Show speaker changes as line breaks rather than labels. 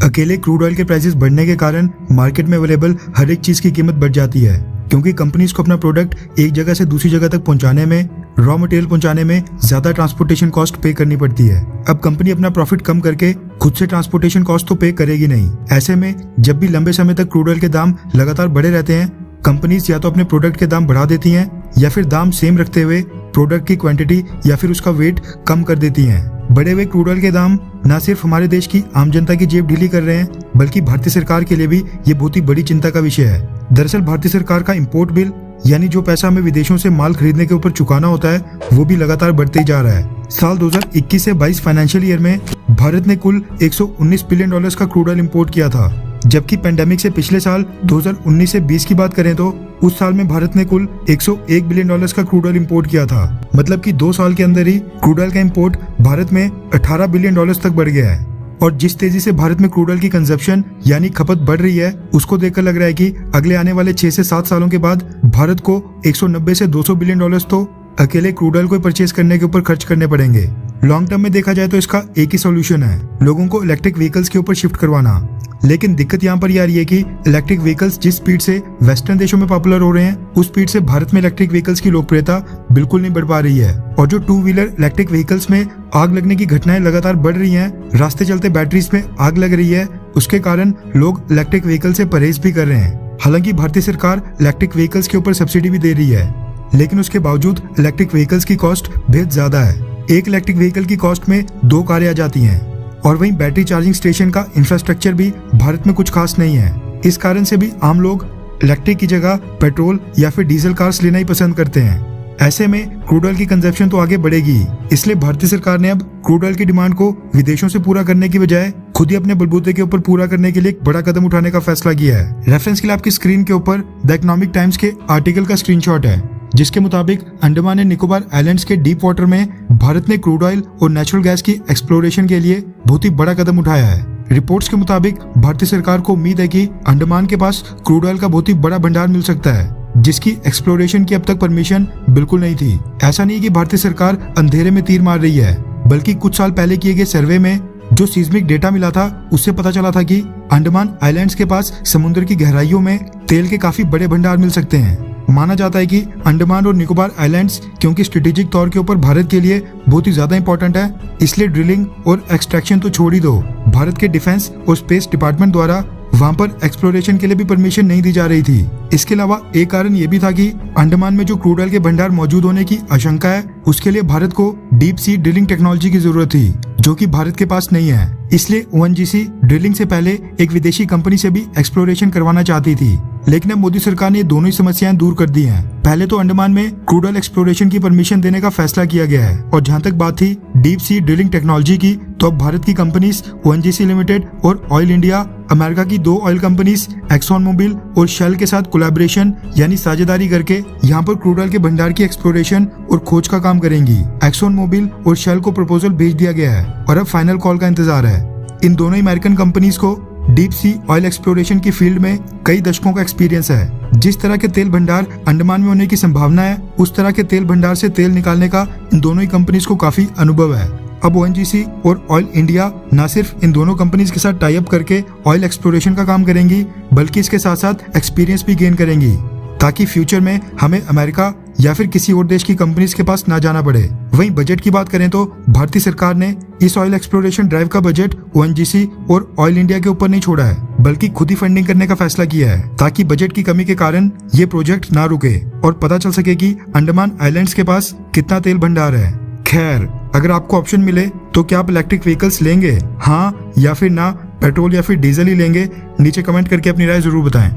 अकेले crude oil के prices बढ़ने के कारण मार्केट में अवेलेबल हर एक चीज की कीमत बढ़ जाती है, क्योंकि कंपनीज को अपना प्रोडक्ट एक जगह से दूसरी जगह तक पहुंचाने में, रॉ मटेरियल पहुंचाने में ज्यादा ट्रांसपोर्टेशन कॉस्ट पे करनी पड़ती है। अब कंपनी अपना प्रॉफिट कम करके खुद से ट्रांसपोर्टेशन कॉस्ट तो पे करेगी नहीं। ऐसे में जब भी लंबे समय तक क्रूड ऑयल के दाम लगातार बढ़े रहते हैं, कंपनीज या तो अपने प्रोडक्ट के दाम बढ़ा देती हैं या फिर दाम सेम रखते हुए प्रोडक्ट की क्वांटिटी या फिर उसका वेट कम कर देती हैं। बढ़े हुए क्रूड ऑयल के दाम न सिर्फ हमारे देश की आम जनता की जेब ढीली कर रहे हैं, बल्कि भारतीय सरकार के लिए भी ये बहुत ही बड़ी चिंता का विषय है। दरअसल भारतीय सरकार का इंपोर्ट बिल, यानी जो पैसा हमें विदेशों से माल खरीदने के ऊपर चुकाना होता है, वो भी लगातार बढ़ते ही जा रहा है। साल 2021 से 22 फाइनेंशियल ईयर में भारत ने कुल 119 बिलियन डॉलर्स का क्रूड ऑयल इंपोर्ट किया था, जबकि पेंडेमिक से पिछले साल 2019 से 20 की बात करें तो उस साल में भारत ने कुल 101 बिलियन डॉलर्स का क्रूड ऑयल इंपोर्ट किया था। मतलब कि 2 साल के अंदर ही क्रूड ऑयल का इंपोर्ट भारत में 18 बिलियन डॉलर्स तक बढ़ गया है। और जिस तेजी से भारत में क्रूड ऑयल की कंजप्शन यानी खपत बढ़ रही है, उसको देखकर लग रहा है कि अगले आने वाले 6 से 7 सालों के बाद भारत को 190 से 200 बिलियन डॉलर्स तो अकेले क्रूड ऑयल को परचेज करने के ऊपर खर्च करने पड़ेंगे। लॉन्ग टर्म में देखा जाए तो इसका एक ही सोल्यूशन है, लोगों को इलेक्ट्रिक व्हीकल्स के ऊपर शिफ्ट करवाना। लेकिन दिक्कत यहाँ पर ये आ रही है कि इलेक्ट्रिक व्हीकल्स जिस स्पीड से वेस्टर्न देशों में पॉपुलर हो रहे हैं, उस स्पीड से भारत में इलेक्ट्रिक व्हीकल्स की लोकप्रियता बिल्कुल नहीं बढ़ पा रही है। और जो 2 व्हीलर इलेक्ट्रिक व्हीकल्स में आग लगने की घटनाएं लगातार बढ़ रही हैं, रास्ते चलते बैटरीज में आग लग रही है, उसके कारण लोग इलेक्ट्रिक व्हीकल से परहेज भी कर रहे हैं। हालांकि भारतीय सरकार इलेक्ट्रिक व्हीकल्स के ऊपर सब्सिडी भी दे रही है, लेकिन उसके बावजूद इलेक्ट्रिक व्हीकल्स की कॉस्ट बेहद ज्यादा है। एक इलेक्ट्रिक व्हीकल की कॉस्ट में 2 कारें आ जाती हैं। और वहीं बैटरी चार्जिंग स्टेशन का इंफ्रास्ट्रक्चर भी भारत में कुछ खास नहीं है। इस कारण से भी आम लोग इलेक्ट्रिक की जगह पेट्रोल या फिर डीजल कार्स लेना ही पसंद करते हैं। ऐसे में क्रूड ऑयल की कंजप्शन तो आगे बढ़ेगी, इसलिए भारतीय सरकार ने अब क्रूड ऑयल की डिमांड को विदेशों से पूरा करने की बजाय खुद ही अपने बलबूते के ऊपर पूरा करने के लिए एक बड़ा कदम उठाने का फैसला किया है। रेफरेंस के लिए आपकी स्क्रीन के ऊपर द इकोनॉमिक टाइम्स के आर्टिकल का स्क्रीनशॉट है, जिसके मुताबिक अंडमान एंड निकोबार आइलैंड्स के डीप वाटर में भारत ने क्रूड ऑयल और नेचुरल गैस की एक्सप्लोरेशन के लिए बहुत ही बड़ा कदम उठाया है। रिपोर्ट्स के मुताबिक भारतीय सरकार को उम्मीद है कि अंडमान के पास क्रूड ऑयल का बहुत ही बड़ा भंडार मिल सकता है, जिसकी एक्सप्लोरेशन की अब तक परमिशन बिल्कुल नहीं थी। ऐसा नहीं कि भारतीय सरकार अंधेरे में तीर मार रही है, बल्कि कुछ साल पहले किए गए सर्वे में जो सीस्मिक डेटा मिला था, उससे पता चला था कि अंडमान आइलैंड्स के पास समुद्र की गहराइयों में तेल के काफी बड़े भंडार मिल सकते हैं। माना जाता है कि अंडमान और निकोबार आइलैंड्स क्योंकि स्ट्रेटेजिक तौर के ऊपर भारत के लिए बहुत ही ज्यादा इंपॉर्टेंट है, इसलिए ड्रिलिंग और एक्सट्रैक्शन तो छोड़ ही दो, भारत के डिफेंस और स्पेस डिपार्टमेंट द्वारा वहां पर एक्सप्लोरेशन के लिए भी परमिशन नहीं दी जा रही थी। इसके अलावा एक कारण ये भी था कि अंडमान में जो क्रूड ऑयल के भंडार मौजूद होने की आशंका है, उसके लिए भारत को डीप सी ड्रिलिंग टेक्नोलॉजी की जरूरत थी, जो कि भारत के पास नहीं है। इसलिए ONGC ड्रिलिंग से पहले एक विदेशी कंपनी से भी एक्सप्लोरेशन करवाना चाहती थी, लेकिन अब मोदी सरकार ने दोनों ही समस्याएं दूर कर दी हैं। पहले तो अंडमान में क्रूड ऑयल एक्सप्लोरेशन की परमिशन देने का फैसला किया गया है, और जहां तक बात थी डीप सी ड्रिलिंग टेक्नोलॉजी की, तो अब भारत की कंपनीज ONGC लिमिटेड और ऑयल इंडिया, अमेरिका की 2 ऑयल कंपनीज एक्सॉन मोबिल और शेल के साथ कोलैबोरेशन यानी साझेदारी करके यहाँ पर क्रूड ऑयल के भंडार की एक्सप्लोरेशन और खोज का काम करेंगी। एक्सॉन मोबिल और शेल को प्रपोजल भेज दिया गया है और अब फाइनल कॉल का इंतजार है। इन दोनों ही अमेरिकन कंपनीज को डीप सी ऑयल एक्सप्लोरेशन की फील्ड में कई दशकों का एक्सपीरियंस है। जिस तरह के तेल भंडार अंडमान में होने की संभावना है, उस तरह के तेल भंडार से तेल निकालने का इन दोनों ही कंपनीज को काफी अनुभव है। अब ONGC और ऑयल इंडिया न सिर्फ इन दोनों कंपनीज के साथ टाई अप करके ऑयल एक्सप्लोरेशन का काम करेंगी, बल्कि इसके साथ साथ एक्सपीरियंस भी गेन करेंगी, ताकि फ्यूचर में हमें अमेरिका या फिर किसी और देश की कंपनीज के पास ना जाना पड़े। वहीं बजट की बात करें तो भारतीय सरकार ने इस ऑयल एक्सप्लोरेशन ड्राइव का बजट ONGC और ऑयल इंडिया के ऊपर नहीं छोड़ा है, बल्कि खुद ही फंडिंग करने का फैसला किया है, ताकि बजट की कमी के कारण ये प्रोजेक्ट ना रुके और पता चल सके कि अंडमान आइलैंड्स के पास कितना तेल भंडार है। खैर, अगर आपको ऑप्शन मिले तो क्या आप इलेक्ट्रिक व्हीकल्स लेंगे? हाँ या फिर ना, पेट्रोल या फिर डीजल ही लेंगे? नीचे कमेंट करके अपनी राय जरूर बताएं।